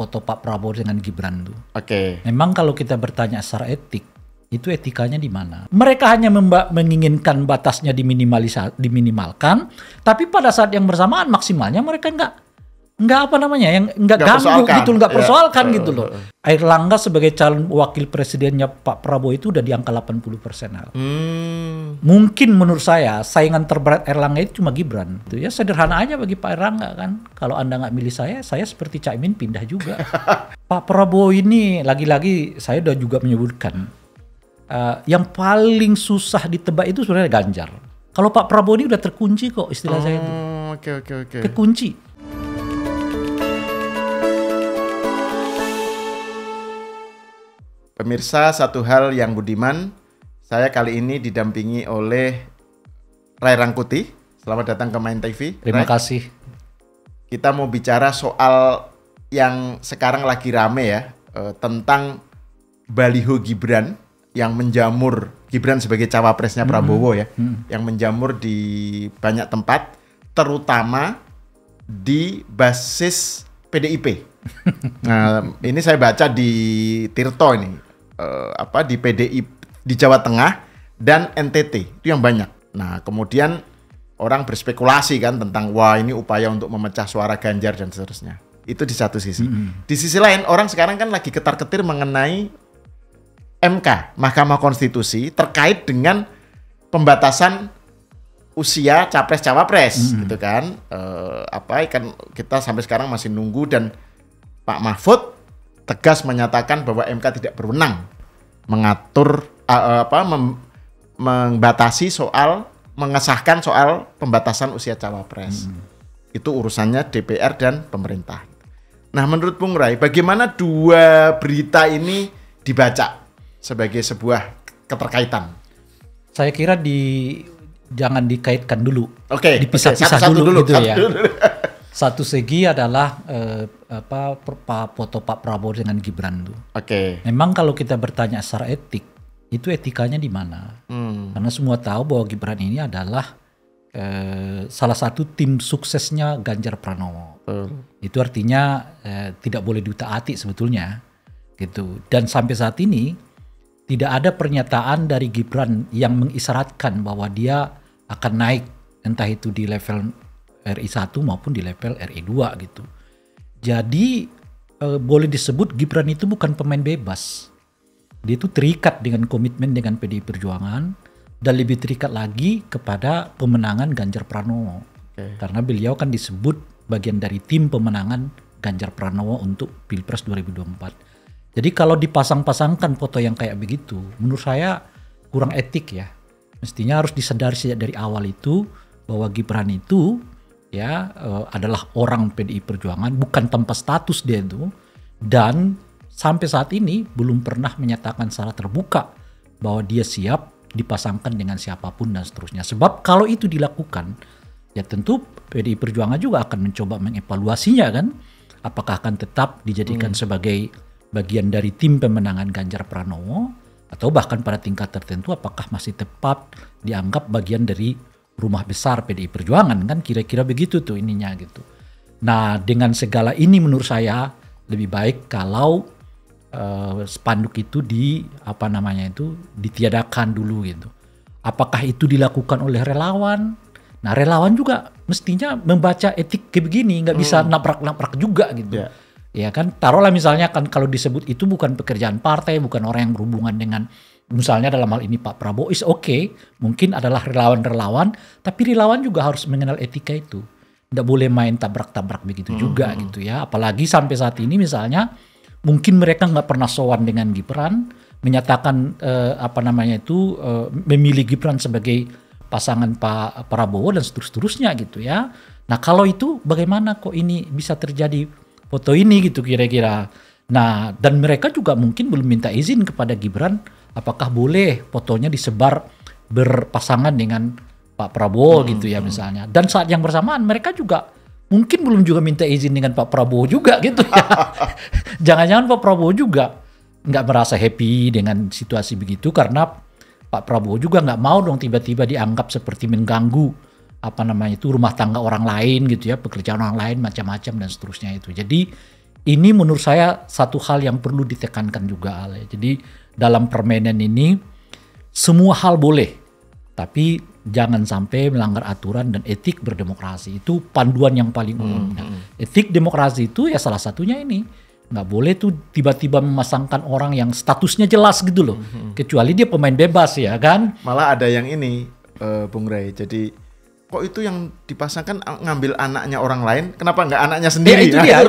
foto Pak Prabowo dengan Gibran tuh. Oke. Memang kalau kita bertanya secara etik, itu etikanya di mana? Mereka hanya menginginkan batasnya diminimalkan, tapi pada saat yang bersamaan maksimalnya mereka nggak ganggu gitu, nggak persoalkan gitu loh. Airlangga sebagai calon wakil presidennya Pak Prabowo itu udah di angka 80%. Mungkin menurut saya saingan terberat Airlangga itu cuma Gibran. Itu ya sederhana aja bagi Pak Airlangga kan. Kalau Anda nggak milih saya seperti Cak Imin pindah juga. Pak Prabowo ini lagi-lagi saya udah juga menyebutkan yang paling susah ditebak itu sebenarnya Ganjar. Kalau Pak Prabowo ini udah terkunci kok istilah saya itu. Oke. Terkunci. Pemirsa, satu hal yang budiman, saya kali ini didampingi oleh Ray Rangkuti. Selamat datang ke Main TV. Terima kasih. Kita mau bicara soal yang sekarang lagi rame ya, tentang baliho Gibran yang menjamur, Gibran sebagai cawapresnya Prabowo ya, yang menjamur di banyak tempat, terutama di basis PDIP. Nah, ini saya baca di Tirto ini. Di PDI di Jawa Tengah dan NTT itu yang banyak. Nah, kemudian orang berspekulasi kan tentang wah ini upaya untuk memecah suara Ganjar dan seterusnya. Itu di satu sisi. Di sisi lain orang sekarang kan lagi ketar-ketir mengenai MK, Mahkamah Konstitusi terkait dengan pembatasan usia capres-cawapres gitu kan. Kan kita sampai sekarang masih nunggu dan Pak Mahfud tegas menyatakan bahwa MK tidak berwenang mengatur membatasi soal mengesahkan soal pembatasan usia cawapres. Itu urusannya DPR dan pemerintah. Nah, menurut Bung Ray, bagaimana dua berita ini dibaca sebagai sebuah keterkaitan? Saya kira jangan dikaitkan dulu. Oke, dipisah-pisah dulu gitu ya. Satu segi adalah foto Pak Prabowo dengan Gibran tuh. Oke. Memang kalau kita bertanya secara etik, itu etikanya di mana? Karena semua tahu bahwa Gibran ini adalah salah satu tim suksesnya Ganjar Pranowo. Itu artinya tidak boleh ditaati sebetulnya, gitu. Dan sampai saat ini tidak ada pernyataan dari Gibran yang mengisyaratkan bahwa dia akan naik entah itu di level RI 1 maupun di level RI 2 gitu. Jadi boleh disebut Gibran itu bukan pemain bebas. Dia itu terikat dengan komitmen dengan PDI Perjuangan dan lebih terikat lagi kepada pemenangan Ganjar Pranowo. Karena beliau kan disebut bagian dari tim pemenangan Ganjar Pranowo untuk Pilpres 2024. Jadi kalau dipasang-pasangkan foto yang kayak begitu, menurut saya kurang etik ya. Mestinya harus disadari sejak dari awal itu bahwa Gibran itu adalah orang PDI Perjuangan, bukan tanpa status dia itu, dan sampai saat ini belum pernah menyatakan secara terbuka bahwa dia siap dipasangkan dengan siapapun dan seterusnya. Sebab kalau itu dilakukan, ya tentu PDI Perjuangan juga akan mencoba mengevaluasinya kan, apakah akan tetap dijadikan sebagai bagian dari tim pemenangan Ganjar Pranowo, atau bahkan pada tingkat tertentu apakah masih tepat dianggap bagian dari rumah besar PDI Perjuangan kan, kira-kira begitu tuh ininya gitu. Nah, dengan segala ini menurut saya lebih baik kalau spanduk itu ditiadakan dulu gitu. Apakah itu dilakukan oleh relawan? Nah, relawan juga mestinya membaca etik kayak begini, nggak bisa nabrak-nabrak juga gitu. Ya kan, taruhlah misalnya kan kalau disebut itu bukan pekerjaan partai, bukan orang yang berhubungan dengan misalnya dalam hal ini Pak Prabowo, is okay, mungkin adalah relawan-relawan, tapi relawan juga harus mengenal etika itu. Nggak boleh main tabrak-tabrak begitu juga gitu ya. Apalagi sampai saat ini misalnya, mungkin mereka nggak pernah sowan dengan Gibran, menyatakan memilih Gibran sebagai pasangan Pak Prabowo dan seterusnya gitu ya. Nah kalau itu bagaimana kok ini bisa terjadi foto ini gitu kira-kira. Nah dan mereka juga mungkin belum minta izin kepada Gibran, apakah boleh fotonya disebar berpasangan dengan Pak Prabowo gitu ya misalnya. Dan saat yang bersamaan mereka juga mungkin belum juga minta izin dengan Pak Prabowo juga gitu ya. Jangan-jangan Pak Prabowo juga nggak merasa happy dengan situasi begitu, karena Pak Prabowo juga nggak mau dong tiba-tiba dianggap seperti mengganggu rumah tangga orang lain gitu ya, pekerjaan orang lain macam-macam dan seterusnya itu. Jadi ini menurut saya satu hal yang perlu ditekankan juga, Ale. Jadi dalam permainan ini semua hal boleh, tapi jangan sampai melanggar aturan dan etik berdemokrasi. Itu panduan yang paling umum. Etik demokrasi itu ya salah satunya ini. Nggak boleh tuh tiba-tiba memasangkan orang yang statusnya jelas gitu loh. Kecuali dia pemain bebas ya kan. Malah ada yang ini, Bung Ray. Jadi kok itu yang dipasangkan ngambil anaknya orang lain, kenapa nggak anaknya sendiri? Ya,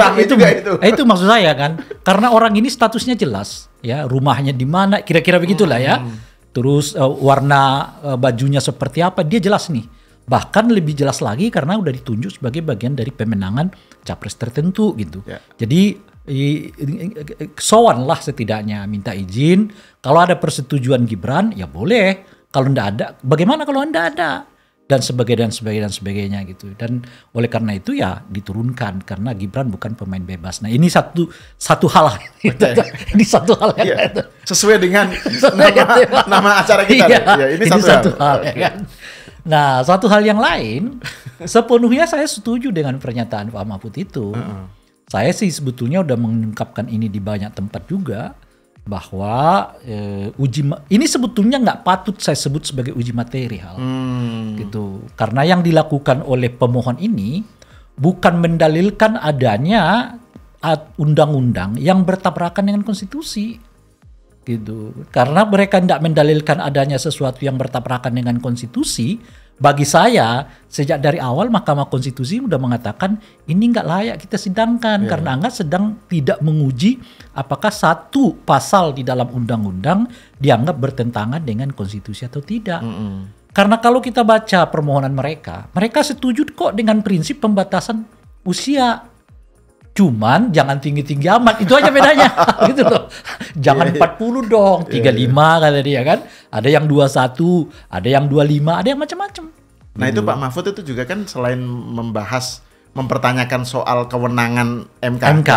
itu maksud saya kan. Karena orang ini statusnya jelas. Ya, rumahnya di mana, kira-kira begitulah ya. Terus warna bajunya seperti apa, dia jelas nih. Bahkan lebih jelas lagi karena udah ditunjuk sebagai bagian dari pemenangan capres tertentu gitu. Ya. Jadi sowan lah setidaknya minta izin. Kalau ada persetujuan Gibran ya boleh. Kalau enggak ada, bagaimana kalau enggak ada? Dan sebagainya gitu. Dan oleh karena itu ya diturunkan karena Gibran bukan pemain bebas. Nah ini satu hal. Ini satu hal yang itu. Sesuai dengan nama acara kita. Ini satu hal ya kan. Nah satu hal yang lain, sepenuhnya saya setuju dengan pernyataan Pak Mahfud itu. Saya sih sebetulnya udah mengungkapkan ini di banyak tempat juga. Bahwa ini sebetulnya nggak patut saya sebut sebagai uji materi gitu, karena yang dilakukan oleh pemohon ini bukan mendalilkan adanya undang-undang yang bertabrakan dengan konstitusi gitu, karena mereka tidak mendalilkan adanya sesuatu yang bertabrakan dengan konstitusi. Bagi saya sejak dari awal Mahkamah Konstitusi sudah mengatakan ini nggak layak kita sidangkan karena Anda sedang tidak menguji apakah satu pasal di dalam undang-undang dianggap bertentangan dengan konstitusi atau tidak. Karena kalau kita baca permohonan mereka setuju kok dengan prinsip pembatasan usia. Cuman jangan tinggi-tinggi amat, itu aja bedanya gitu loh. Jangan 40 dong, 35 kata dia kan. Ada yang 21, ada yang 25, ada yang macam-macam. Nah itu Pak Mahfud itu juga kan selain mempertanyakan soal kewenangan MK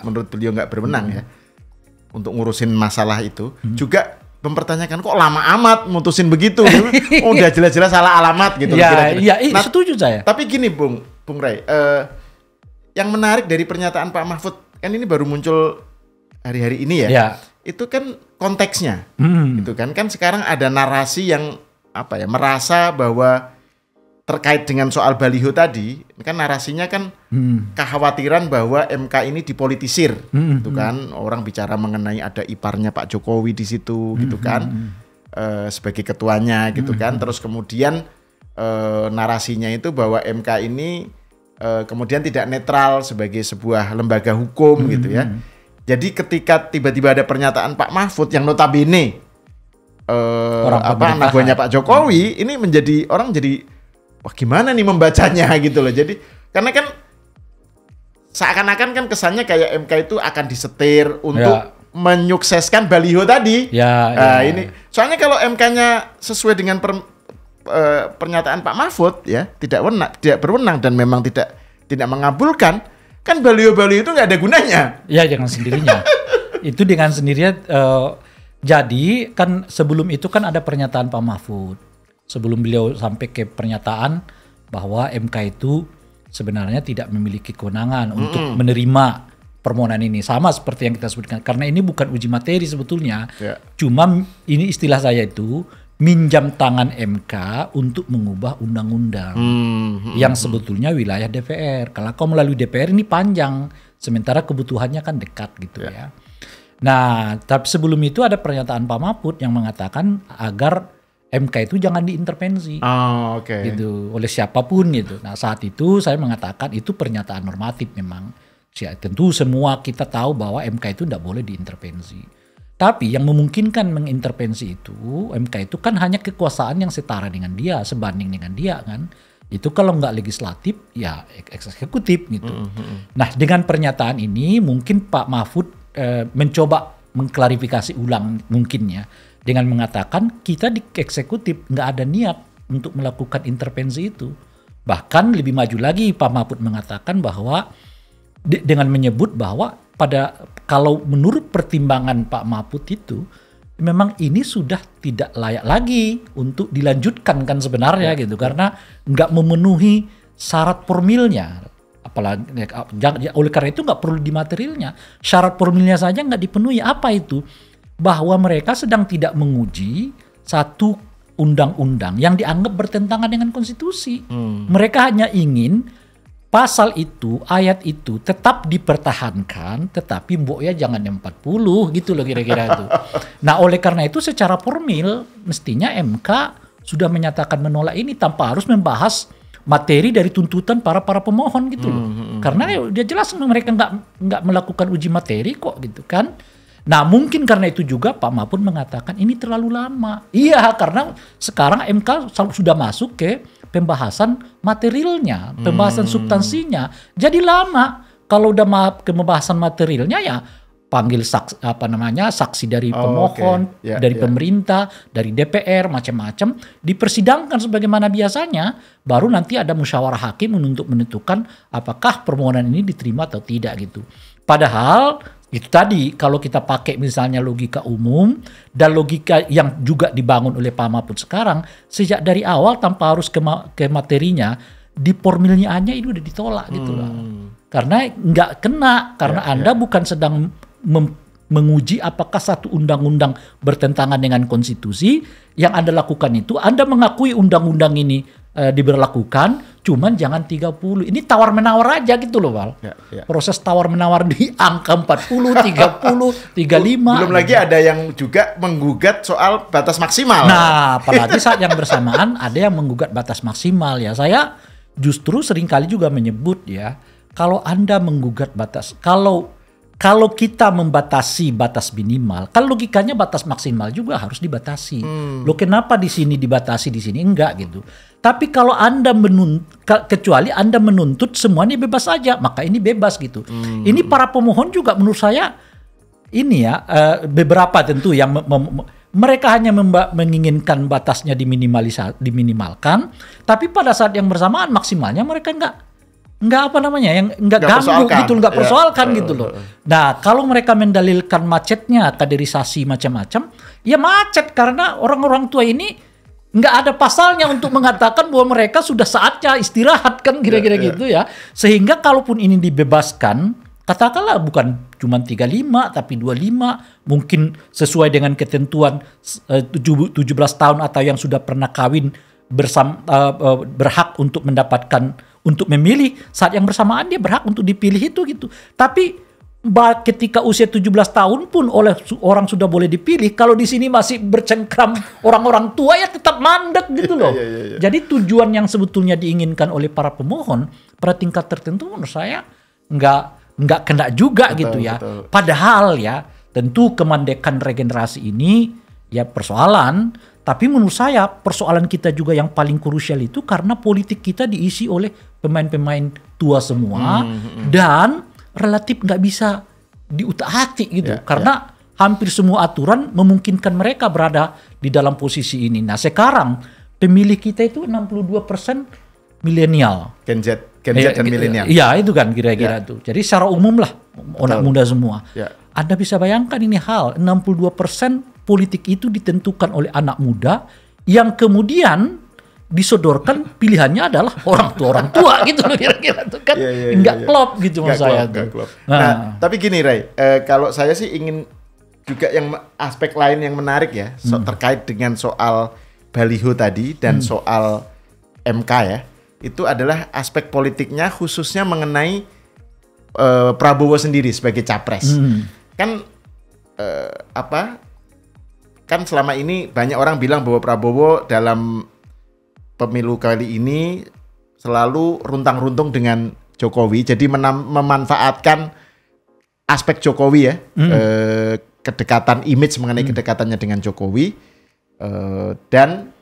menurut beliau nggak berwenang ya untuk ngurusin masalah itu, juga mempertanyakan kok lama amat mutusin begitu. Udah jelas-jelas salah alamat gitu. Nah, setuju saya. Tapi gini Bung Ray, yang menarik dari pernyataan Pak Mahfud kan ini baru muncul hari-hari ini ya. Itu kan konteksnya, gitu kan sekarang ada narasi yang merasa bahwa terkait dengan soal baliho tadi, kan narasinya kan kekhawatiran bahwa MK ini dipolitisir, gitu kan orang bicara mengenai ada iparnya Pak Jokowi di situ, gitu kan sebagai ketuanya, gitu kan terus kemudian narasinya itu bahwa MK ini kemudian tidak netral sebagai sebuah lembaga hukum gitu ya. Jadi ketika tiba-tiba ada pernyataan Pak Mahfud yang notabene anak buahnya Pak Jokowi, ini menjadi orang jadi wah gimana nih membacanya gitu loh. Jadi karena kan seakan-akan kan kesannya kayak MK itu akan disetir untuk menyukseskan baliho tadi. Ini soalnya kalau MK-nya sesuai dengan pernyataan Pak Mahfud ya tidak berwenang dan memang tidak mengabulkan, kan baliho-baliho itu nggak ada gunanya. Ya dengan sendirinya. Itu dengan sendirinya. Jadi kan sebelum itu kan ada pernyataan Pak Mahfud sebelum beliau sampai ke pernyataan bahwa MK itu sebenarnya tidak memiliki kewenangan untuk menerima permohonan ini, sama seperti yang kita sebutkan karena ini bukan uji materi sebetulnya. Cuma ini istilah saya itu minjam tangan MK untuk mengubah undang-undang yang sebetulnya wilayah DPR. Kalau kau melalui DPR ini panjang, sementara kebutuhannya kan dekat gitu ya. Nah, tapi sebelum itu ada pernyataan Pak Mahfud yang mengatakan agar MK itu jangan diintervensi gitu oleh siapapun gitu. Nah saat itu saya mengatakan itu pernyataan normatif memang. Tentu semua kita tahu bahwa MK itu tidak boleh diintervensi. Tapi yang memungkinkan mengintervensi itu, MK itu kan hanya kekuasaan yang setara dengan dia, sebanding dengan dia kan. Itu kalau nggak legislatif, ya eksekutif gitu. Nah dengan pernyataan ini mungkin Pak Mahfud mencoba mengklarifikasi ulang mungkin ya. Dengan mengatakan kita di eksekutif nggak ada niat untuk melakukan intervensi itu. Bahkan lebih maju lagi Pak Mahfud mengatakan bahwa dengan menyebut bahwa kalau menurut pertimbangan Pak Mahfud itu memang ini sudah tidak layak lagi untuk dilanjutkan kan sebenarnya gitu karena nggak memenuhi syarat formilnya apalagi oleh karena itu nggak perlu di materialnya, syarat formilnya saja nggak dipenuhi. Apa itu? Bahwa mereka sedang tidak menguji satu undang-undang yang dianggap bertentangan dengan konstitusi. Mereka hanya ingin pasal itu, ayat itu tetap dipertahankan, tetapi mbok ya jangan yang 40 gitu loh kira-kira itu. Nah oleh karena itu secara formil mestinya MK sudah menyatakan menolak ini tanpa harus membahas materi dari tuntutan para pemohon gitu loh. Karena dia jelas mereka nggak melakukan uji materi kok gitu kan. Nah mungkin karena itu juga Pak Mahfud mengatakan ini terlalu lama. Iya, karena sekarang MK sudah masuk ke pembahasan materialnya, pembahasan substansinya. Jadi lama. Kalau udah ke pembahasan materialnya ya panggil saksi dari pemohon, dari pemerintah, dari DPR, macam-macam, dipersidangkan sebagaimana biasanya, baru nanti ada musyawarah hakim untuk menentukan apakah permohonan ini diterima atau tidak gitu. Padahal itu tadi kalau kita pakai misalnya logika umum dan logika yang juga dibangun oleh Pak Mahfud sekarang, sejak dari awal tanpa harus ke materinya, di formilnya aja ini udah ditolak gitu loh. Karena nggak kena, karena Anda bukan sedang menguji apakah satu undang-undang bertentangan dengan konstitusi. Yang Anda lakukan itu Anda mengakui undang-undang ini diberlakukan, cuman jangan 30. Ini tawar-menawar aja gitu loh, Val. Proses tawar-menawar di angka 40, 30, 35. Belum lagi ada yang juga menggugat soal batas maksimal. Nah, apalagi saat yang bersamaan ada yang menggugat batas maksimal ya. Saya justru seringkali juga menyebut ya, kalau Anda menggugat batas, kalau kita membatasi batas minimal, kan logikanya batas maksimal juga harus dibatasi. Loh kenapa di sini dibatasi, di sini enggak gitu. Tapi kalau Anda kecuali Anda menuntut semuanya bebas saja, maka ini bebas gitu. Ini para pemohon juga menurut saya ini ya beberapa tentu yang mereka hanya menginginkan batasnya diminimalkan, tapi pada saat yang bersamaan maksimalnya mereka nggak ganggu gitu, nggak persoalkan gitu loh. Nah kalau mereka mendalilkan macetnya, kaderisasi macam-macam, ya macet karena orang-orang tua ini nggak ada pasalnya untuk mengatakan bahwa mereka sudah saatnya istirahat kan kira-kira gitu ya. Sehingga kalaupun ini dibebaskan, katakanlah bukan cuma 35 tapi 25, mungkin sesuai dengan ketentuan 17 tahun atau yang sudah pernah kawin berhak untuk mendapatkan, untuk memilih saat yang bersamaan dia berhak untuk dipilih itu gitu. Tapi ketika usia 17 tahun pun oleh orang sudah boleh dipilih, kalau di sini masih bercengkram orang-orang tua ya tetap mandek gitu loh. Jadi tujuan yang sebetulnya diinginkan oleh para pemohon pada tingkat tertentu menurut saya nggak kena juga gitu ya. Padahal ya tentu kemandekan regenerasi ini ya persoalan. Tapi menurut saya persoalan kita juga yang paling krusial itu karena politik kita diisi oleh pemain-pemain tua semua dan relatif nggak bisa diutak-atik gitu. Karena hampir semua aturan memungkinkan mereka berada di dalam posisi ini. Nah sekarang pemilih kita itu 62% milenial. Gen Z dan milenial. Iya itu kan kira-kira tuh. Jadi secara umum lah anak muda semua. Anda bisa bayangkan ini hal 62% politik itu ditentukan oleh anak muda yang kemudian disodorkan pilihannya adalah orang tua gitu loh kira-kira tuh kan nggak klop gitu menurut saya tuh. Nah tapi gini Ray, kalau saya sih ingin juga yang aspek lain yang menarik ya terkait dengan soal baliho tadi dan soal MK ya, itu adalah aspek politiknya khususnya mengenai Prabowo sendiri sebagai capres. Kan kan selama ini banyak orang bilang bahwa Prabowo dalam pemilu kali ini selalu runtang-runtung dengan Jokowi, jadi memanfaatkan aspek Jokowi ya, kedekatan image mengenai kedekatannya dengan Jokowi, dan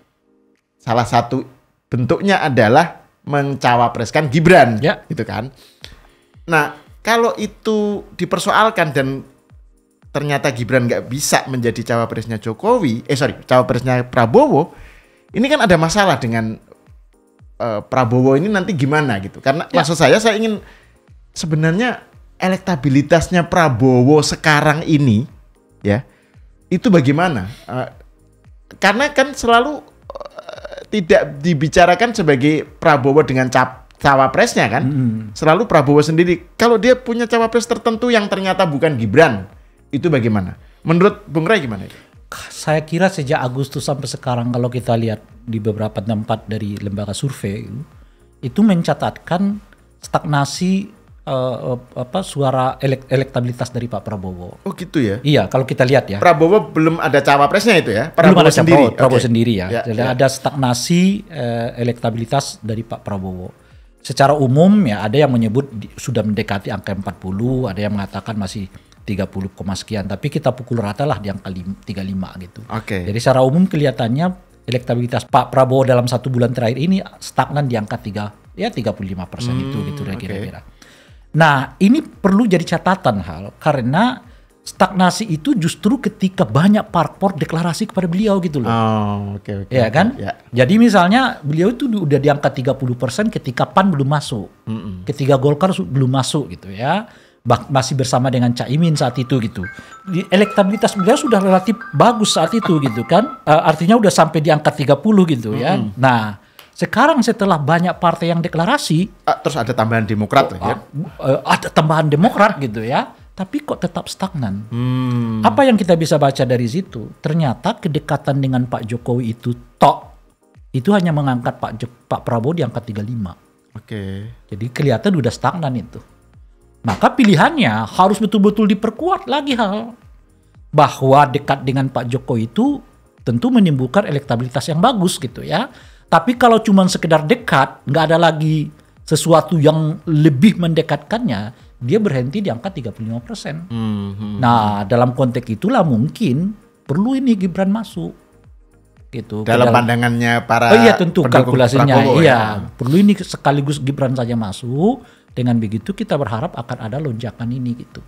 salah satu bentuknya adalah mencawapreskan Gibran, gitu kan. Nah, kalau itu dipersoalkan dan ternyata Gibran nggak bisa menjadi cawapresnya cawapresnya Prabowo, ini kan ada masalah dengan Prabowo ini nanti gimana gitu. Karena maksud saya ingin sebenarnya elektabilitasnya Prabowo sekarang ini ya, itu bagaimana? Karena kan selalu tidak dibicarakan sebagai Prabowo dengan cawapresnya kan, selalu Prabowo sendiri. Kalau dia punya cawapres tertentu yang ternyata bukan Gibran, itu bagaimana? Menurut Bung Ray gimana itu? Saya kira sejak Agustus sampai sekarang kalau kita lihat di beberapa tempat dari lembaga survei itu mencatatkan stagnasi suara elektabilitas dari Pak Prabowo. Oh gitu ya? Iya, kalau kita lihat ya. Prabowo belum ada cawapresnya itu ya? Belum ada sendiri. Prabowo sendiri ya. Jadi ya. ada stagnasi elektabilitas dari Pak Prabowo. Secara umum ya ada yang menyebut sudah mendekati angka 40, ada yang mengatakan masih 30, sekian. Tapi kita pukul rata lah di angka 35 gitu. Jadi secara umum kelihatannya elektabilitas Pak Prabowo dalam 1 bulan terakhir ini stagnan di angka 35% itu gitu kira-kira. Nah, ini perlu jadi catatan karena stagnasi itu justru ketika banyak parpor deklarasi kepada beliau gitu loh. Ya kan? Ya. Jadi misalnya beliau itu udah di angka 30% ketika PAN belum masuk. Ketika Golkar belum masuk gitu ya. Masih bersama dengan Caimin saat itu gitu. Elektabilitas beliau sudah relatif bagus saat itu gitu kan. Artinya udah sampai di angka 30 gitu ya. Nah, sekarang setelah banyak partai yang deklarasi, terus ada tambahan Demokrat ya? Ada tambahan Demokrat gitu ya, tapi kok tetap stagnan. Apa yang kita bisa baca dari situ? Ternyata kedekatan dengan Pak Jokowi itu hanya mengangkat Pak Prabowo di angka 35. Jadi kelihatan udah stagnan itu. Maka pilihannya harus betul-betul diperkuat lagi bahwa dekat dengan Pak Jokowi itu tentu menimbulkan elektabilitas yang bagus gitu ya. Tapi kalau cuma sekedar dekat, nggak ada lagi sesuatu yang lebih mendekatkannya, dia berhenti di angka 35%. Nah, dalam konteks itulah mungkin perlu ini Gibran masuk. Gitu. Dalam pandangannya para tentu kalkulasinya. Prabowo, perlu ini sekaligus Gibran saja masuk. Dengan begitu kita berharap akan ada lonjakan ini gitu.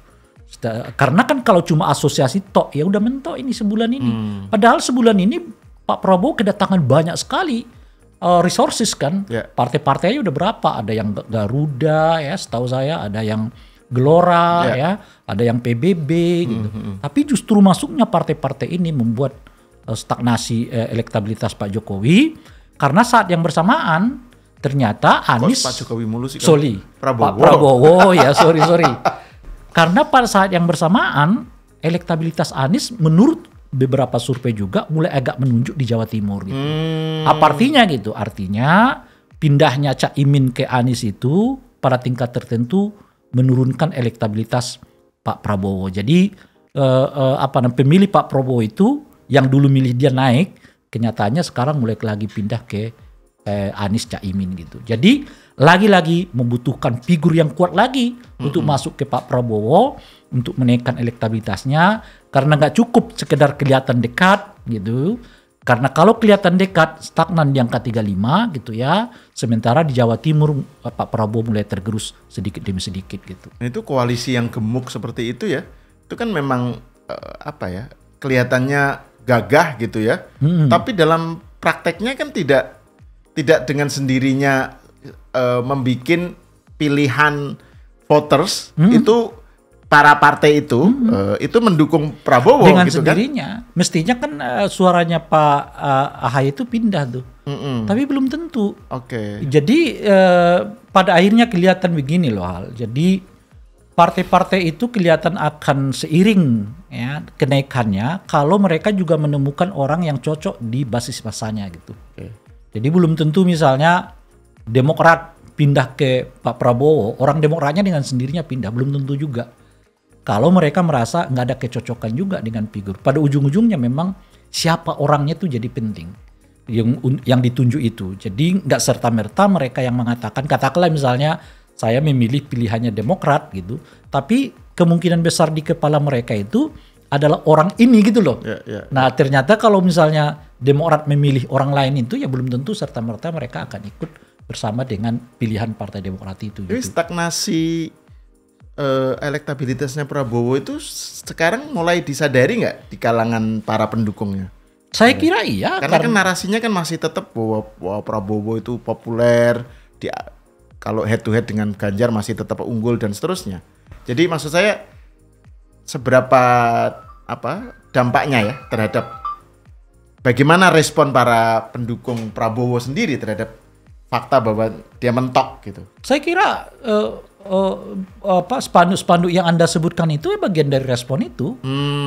Karena kan kalau cuma asosiasi ya udah mentok ini sebulan ini. Padahal sebulan ini Pak Prabowo kedatangan banyak sekali resources kan. Partai-partainya udah berapa? Ada yang Garuda ya, setahu saya, ada yang Gelora ya, ada yang PBB gitu. Tapi justru masuknya partai-partai ini membuat stagnasi elektabilitas Pak Jokowi karena saat yang bersamaan ternyata Anies Pak Jokowi mulu sih Pak Prabowo ya sorry. Karena pada saat yang bersamaan elektabilitas Anies menurut beberapa survei juga mulai agak menunjuk di Jawa Timur gitu. Apa artinya gitu? Artinya pindahnya Caimin ke Anies itu pada tingkat tertentu menurunkan elektabilitas Pak Prabowo. Jadi pemilih Pak Prabowo itu yang dulu milih dia naik, kenyataannya sekarang mulai lagi pindah ke Anies Caimin gitu. Jadi lagi-lagi membutuhkan figur yang kuat lagi untuk masuk ke Pak Prabowo untuk menaikkan elektabilitasnya karena nggak cukup sekedar kelihatan dekat gitu. Karena kalau kelihatan dekat stagnan di angka 35 gitu ya. Sementara di Jawa Timur Pak Prabowo mulai tergerus sedikit demi sedikit gitu. Itu koalisi yang gemuk seperti itu ya. Itu kan memang kelihatannya gagah gitu ya. Tapi dalam prakteknya kan tidak dengan sendirinya membikin pilihan voters itu para partai itu mendukung Prabowo dengan gitu sendirinya. Kan? Mestinya kan suaranya Pak AHY itu pindah tuh. Tapi belum tentu. Jadi pada akhirnya kelihatan begini loh Jadi partai-partai itu kelihatan akan seiring ya kenaikannya kalau mereka juga menemukan orang yang cocok di basis masanya gitu. Jadi belum tentu misalnya Demokrat pindah ke Pak Prabowo, orang Demokratnya dengan sendirinya pindah, belum tentu juga. Kalau mereka merasa nggak ada kecocokan juga dengan figur. Pada ujung-ujungnya memang siapa orangnya itu jadi penting. Yang ditunjuk itu. Jadi nggak serta-merta mereka yang mengatakan, katakanlah misalnya saya memilih pilihannya Demokrat gitu, tapi kemungkinan besar di kepala mereka itu adalah orang ini gitu loh. Nah ternyata kalau misalnya Demokrat memilih orang lain itu ya belum tentu serta-merta mereka akan ikut bersama dengan pilihan Partai Demokrat itu. Jadi stagnasi elektabilitasnya Prabowo itu sekarang mulai disadari nggak di kalangan para pendukungnya? Saya kira iya. Karena kan narasinya kan masih tetap bahwa Prabowo itu populer, kalau head to head dengan Ganjar masih tetap unggul dan seterusnya. Jadi maksud saya seberapa dampaknya ya terhadap bagaimana respon para pendukung Prabowo sendiri terhadap fakta bahwa dia mentok gitu. Saya kira spanduk-spanduk yang Anda sebutkan itu bagian dari respon itu.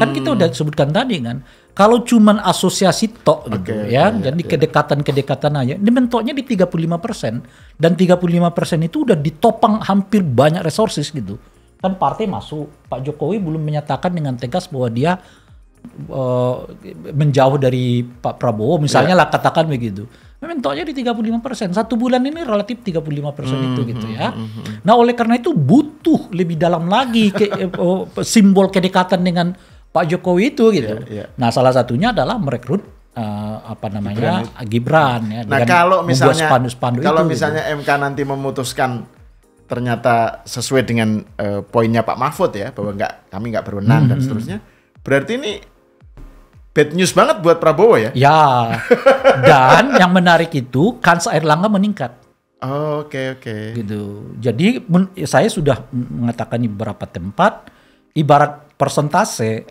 Kan kita udah sebutkan tadi kan. Kalau cuman asosiasi tok gitu jadi kedekatan-kedekatan aja, dimentoknya di 35%. Dan 35% itu udah ditopang hampir banyak resources gitu. Kan partai masuk, Pak Jokowi belum menyatakan dengan tegas bahwa dia menjauh dari Pak Prabowo, misalnya lah katakan begitu. Mentoknya di 35%. 1 bulan ini relatif 35% itu gitu ya. Nah oleh karena itu butuh lebih dalam lagi simbol kedekatan dengan Pak Jokowi itu gitu. Nah salah satunya adalah merekrut Gibran ya. Nah kalau misalnya spanduk-spanduk kalau itu, misalnya gitu. MK nanti memutuskan ternyata sesuai dengan poinnya Pak Mahfud ya, bahwa kami nggak berwenang dan seterusnya, berarti ini bad news banget buat Prabowo ya? Ya, dan yang menarik itu kans Airlangga meningkat. Oke. Gitu. Jadi saya sudah mengatakan di beberapa tempat, ibarat persentase,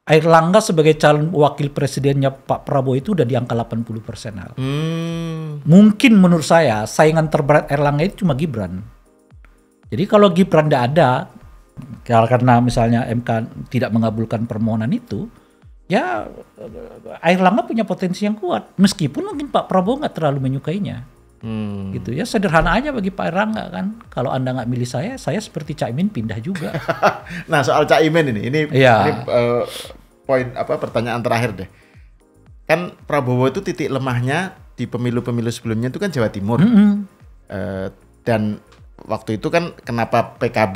Airlangga sebagai calon wakil presidennya Pak Prabowo itu udah di angka 80%. Mungkin menurut saya saingan terberat Airlangga itu cuma Gibran. Jadi kalau Gibran tidak ada, karena misalnya MK tidak mengabulkan permohonan itu, ya Airlangga punya potensi yang kuat. Meskipun mungkin Pak Prabowo nggak terlalu menyukainya. Gitu ya, sederhana aja bagi Pak Airlangga kan. Kalau Anda nggak milih saya seperti Caimin pindah juga. Nah soal Caimin ini poin pertanyaan terakhir deh. Kan Prabowo itu titik lemahnya di pemilu-pemilu sebelumnya itu kan Jawa Timur. Dan waktu itu kan kenapa PKB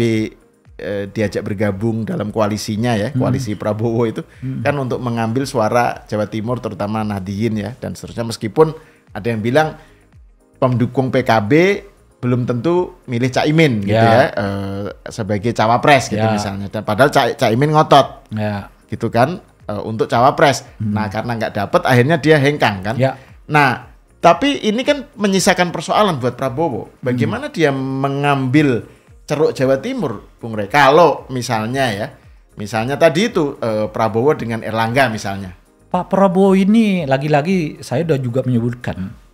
diajak bergabung dalam koalisinya ya, koalisi Prabowo itu kan untuk mengambil suara Jawa Timur terutama Nahdien ya dan seterusnya, meskipun ada yang bilang pendukung PKB belum tentu milih Caimin gitu ya sebagai cawapres gitu misalnya, dan padahal Caimin ngotot gitu kan untuk cawapres. Nah karena nggak dapet akhirnya dia hengkang kan. Nah tapi ini kan menyisakan persoalan buat Prabowo. Bagaimana dia mengambil ceruk Jawa Timur, Bung Rey? Kalau misalnya tadi itu Prabowo dengan Erlangga misalnya. Pak Prabowo ini lagi-lagi saya udah juga menyebutkan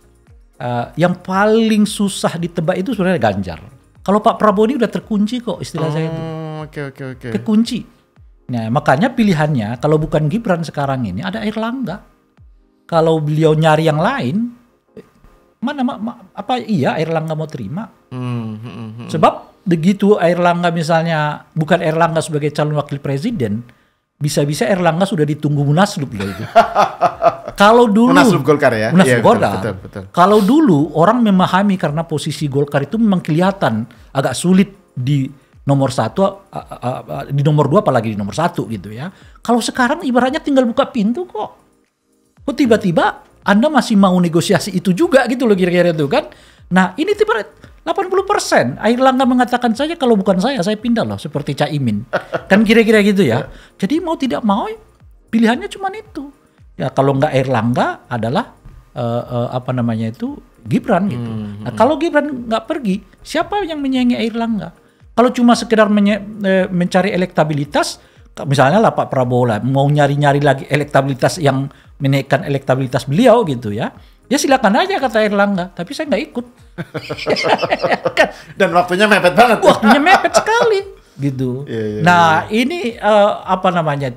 yang paling susah ditebak itu sebenarnya Ganjar. Kalau Pak Prabowo ini udah terkunci kok istilah saya itu. Oke. Terkunci. Nah makanya pilihannya kalau bukan Gibran sekarang ini ada Erlangga. Kalau beliau nyari yang lain, Airlangga mau terima? Sebab begitu Airlangga misalnya bukan Airlangga sebagai calon wakil presiden, bisa-bisa Airlangga sudah ditunggu Munaslup loh itu. Kalau dulu Munaslup Golkar ya. Munaslup Golkar. Betul. Kalau dulu orang memahami karena posisi Golkar itu memang kelihatan agak sulit di nomor 1, di nomor 2 apalagi di nomor 1 gitu ya. Kalau sekarang ibaratnya tinggal buka pintu kok. Kok tiba-tiba Anda masih mau negosiasi itu juga gitu loh kira-kira itu kan. Nah ini tiba 80%. Airlangga mengatakan saja kalau bukan saya pindah loh seperti Caimin. Kan kira-kira gitu ya. Jadi mau tidak mau pilihannya cuma itu. Ya kalau nggak Airlangga adalah Gibran gitu. Nah kalau Gibran nggak pergi, siapa yang menyaingi Airlangga? Kalau cuma sekedar mencari elektabilitas, misalnya lah Pak Prabowo lah mau nyari-nyari lagi elektabilitas yang menaikkan elektabilitas beliau gitu ya. Ya silakan aja kata Airlangga, tapi saya nggak ikut. Dan waktunya mepet banget. Waktunya mepet sekali gitu. Nah ini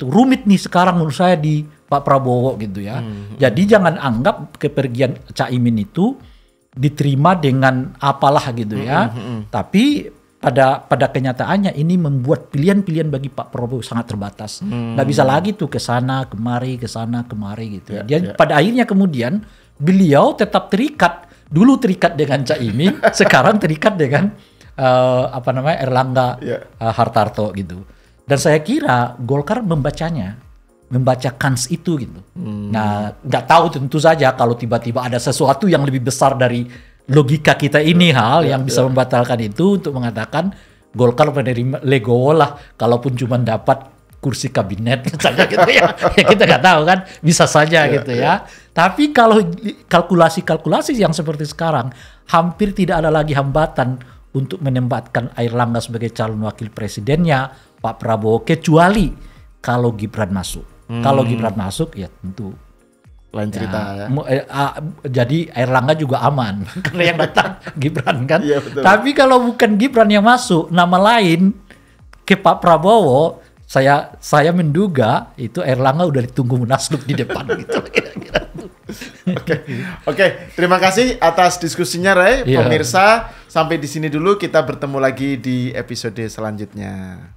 rumit nih sekarang menurut saya di Pak Prabowo gitu ya. Jadi jangan anggap kepergian Caimin itu diterima dengan apalah gitu ya. Tapi pada kenyataannya ini membuat pilihan-pilihan bagi Pak Prabowo sangat terbatas. Nggak bisa lagi tuh ke sana kemari gitu. Dia pada akhirnya kemudian beliau tetap terikat dengan Caimin, sekarang terikat dengan Erlangga Hartarto gitu. Dan saya kira Golkar membaca kans itu gitu. Nah, nggak tahu tentu saja kalau tiba-tiba ada sesuatu yang lebih besar dari logika kita ini yang bisa membatalkan itu untuk mengatakan Golkar menerima Legowo lah kalaupun cuma dapat kursi kabinet misalnya gitu ya. Ya kita nggak tahu kan, bisa saja gitu ya. Tapi kalau kalkulasi yang seperti sekarang hampir tidak ada lagi hambatan untuk menempatkan Airlangga sebagai calon wakil presidennya Pak Prabowo, kecuali kalau Gibran masuk. Kalau Gibran masuk ya tentu Lain cerita ya. Jadi Airlangga juga aman karena yang datang Gibran kan. Iya, betul. Tapi kalau bukan Gibran yang masuk, nama lain ke Pak Prabowo, saya menduga itu Airlangga udah ditunggu Munaslup di depan gitu. Oke, terima kasih atas diskusinya Ray. Iya. Pemirsa, sampai di sini dulu, kita bertemu lagi di episode selanjutnya.